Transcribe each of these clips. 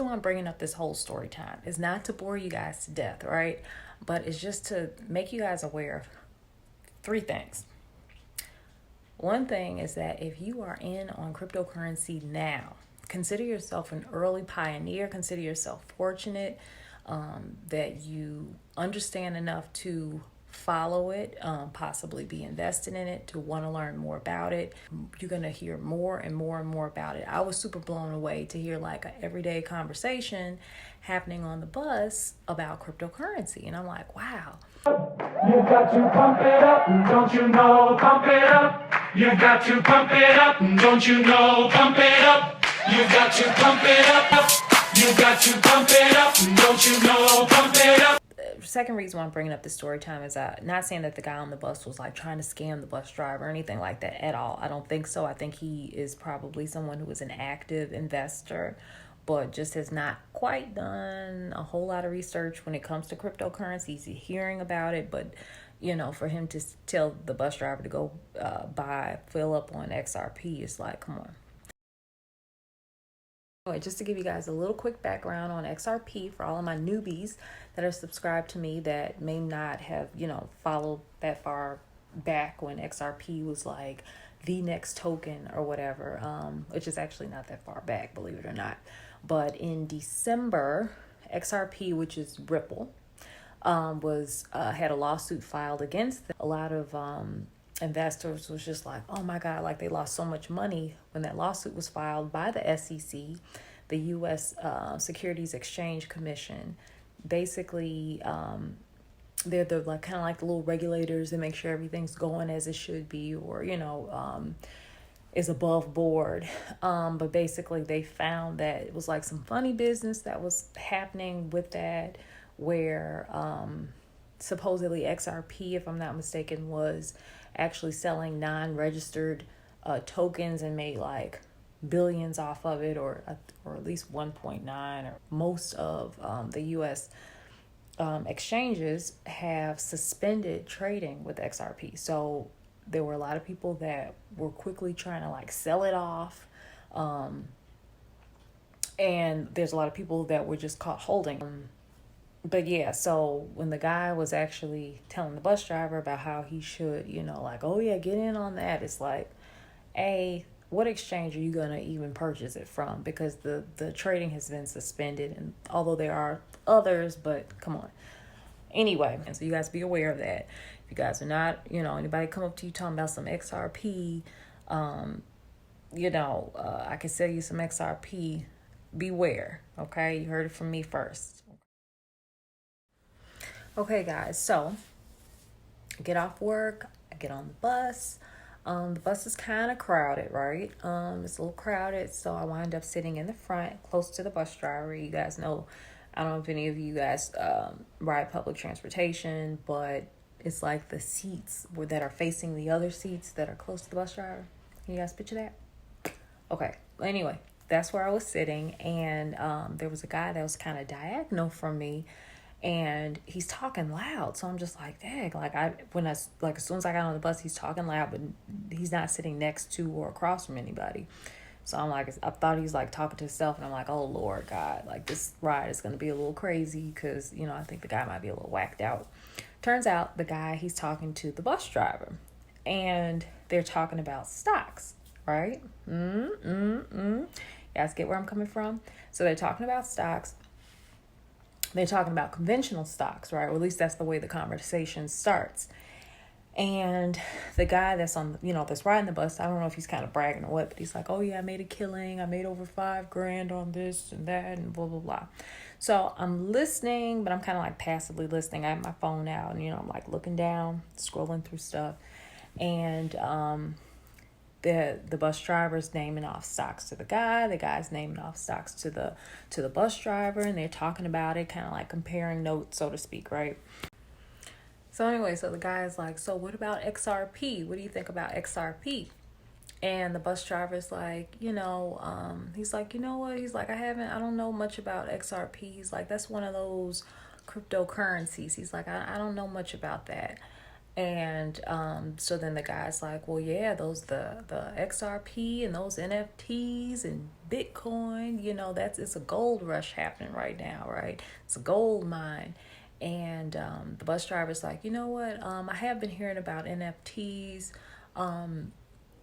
why I'm bringing up this whole story time. It's not to bore you guys to death, right? But it's just to make you guys aware of 3 things. One thing is that if you are in on cryptocurrency now, consider yourself an early pioneer. Consider yourself fortunate that you understand enough to follow it, possibly be invested in it, to want to learn more about it. You're going to hear more and more and more about it. I was super blown away to hear like an everyday conversation happening on the bus about cryptocurrency. And I'm like, wow. You got to pump it up, don't you know? Pump it up. You got to pump it up, don't you know? Pump it up. You got to pump it up. You got to pump it up, don't you know? Pump it up. Second reason why I'm bringing up this story time is not saying that the guy on the bus was like trying to scam the bus driver or anything like that at all. I don't think so. I think he is probably someone who is an active investor, but just has not quite done a whole lot of research when it comes to cryptocurrency. He's hearing about it, but you know, for him to tell the bus driver to go fill up on XRP, it's like, come on. Anyway, just to give you guys a little quick background on XRP for all of my newbies that are subscribed to me that may not have, followed that far back when XRP was like the next token or whatever, which is actually not that far back, believe it or not. But in December, XRP, which is Ripple, had a lawsuit filed against them. A lot of investors was just like, oh my God, like they lost so much money when that lawsuit was filed by the SEC, the U.S. Securities Exchange Commission. Basically, they're the kind of like the little regulators that make sure everything's going as it should be, or is above board. But basically, they found that it was like some funny business that was happening with that, where supposedly XRP, if I'm not mistaken, was actually selling non-registered tokens and made like billions off of it, or at least 1.9, or most of the U.S. Exchanges have suspended trading with XRP. So there were a lot of people that were quickly trying to like sell it off. And there's a lot of people that were just caught holding. But yeah, so when the guy was actually telling the bus driver about how he should, like, oh yeah, get in on that, it's like, what exchange are you going to even purchase it from? Because the trading has been suspended, and although there are others, but come on. Anyway, and so you guys be aware of that. If you guys are not, anybody come up to you talking about some XRP, I can sell you some XRP, beware, okay? You heard it from me first. Okay, guys, so I get off work, I get on the bus. The bus is kind of crowded, right? It's a little crowded, so I wind up sitting in the front, close to the bus driver. You guys know, I don't know if any of you guys ride public transportation, but it's like the seats that are facing the other seats that are close to the bus driver. Can you guys picture that? Okay, well, anyway, that's where I was sitting, and there was a guy that was kind of diagonal from me, and he's talking loud. So I'm just like, dang, as soon as I got on the bus, he's talking loud, but he's not sitting next to or across from anybody. So I'm like, I thought he was like talking to himself, and I'm like, oh Lord God, like this ride is going to be a little crazy, because, I think the guy might be a little whacked out. Turns out the guy, he's talking to the bus driver, and they're talking about stocks, right? You guys get where I'm coming from? So they're talking about stocks. They're talking about conventional stocks, right? Or at least that's the way the conversation starts. And the guy that's on, that's riding the bus, I don't know if he's kind of bragging or what, but he's like, oh yeah, I made a killing. I made over $5,000 on this and that and blah, blah, blah. So I'm listening, but I'm kind of like passively listening. I have my phone out, and, I'm like looking down, scrolling through stuff. And, the bus driver's naming off stocks to the guy's naming off stocks to the bus driver, and they're talking about it, kind of like comparing notes, so to speak, right? So anyway, so the guy's like, so what about XRP? What do you think about XRP? And the bus driver's like, he's like, you know what? He's like, I don't know much about XRP. He's like, that's one of those cryptocurrencies. He's like, I don't know much about that. And so then the guy's like, well, yeah, those the XRP and those NFTs and Bitcoin, you know, it's a gold rush happening right now, right? It's a gold mine. And the bus driver's like, you know what? I have been hearing about NFTs.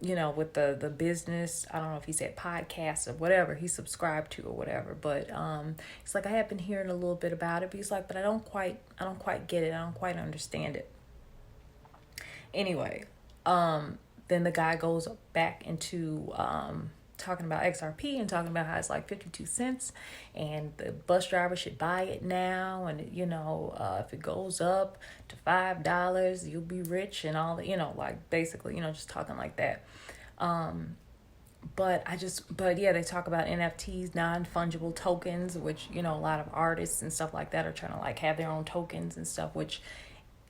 You know, with the business, I don't know if he said podcast or whatever he subscribed to or whatever, but he's like, I have been hearing a little bit about it, but he's like, but I don't quite get it. I don't quite understand it. Anyway, then the guy goes back into talking about XRP and talking about how it's like 52 cents and the bus driver should buy it now. And, you know, if it goes up to $5, you'll be rich and all that, you know, like basically, you know, just talking like that. But yeah, they talk about NFTs, non-fungible tokens, which, you know, a lot of artists and stuff like that are trying to like have their own tokens and stuff, which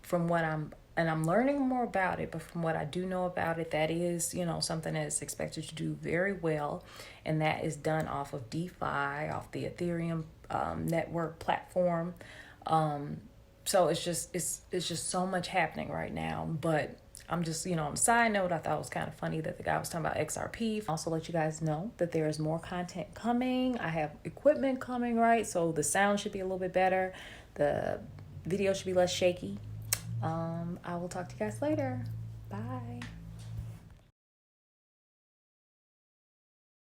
from what I'm learning more about it, but from what I do know about it, that is, you know, something that is expected to do very well. And that is done off of DeFi, off the Ethereum network platform. So it's just so much happening right now. But I'm just, you know, on a side note, I thought it was kind of funny that the guy was talking about XRP. Also let you guys know that there is more content coming. I have equipment coming, right? So the sound should be a little bit better. The video should be less shaky. I will talk to you guys later. Bye.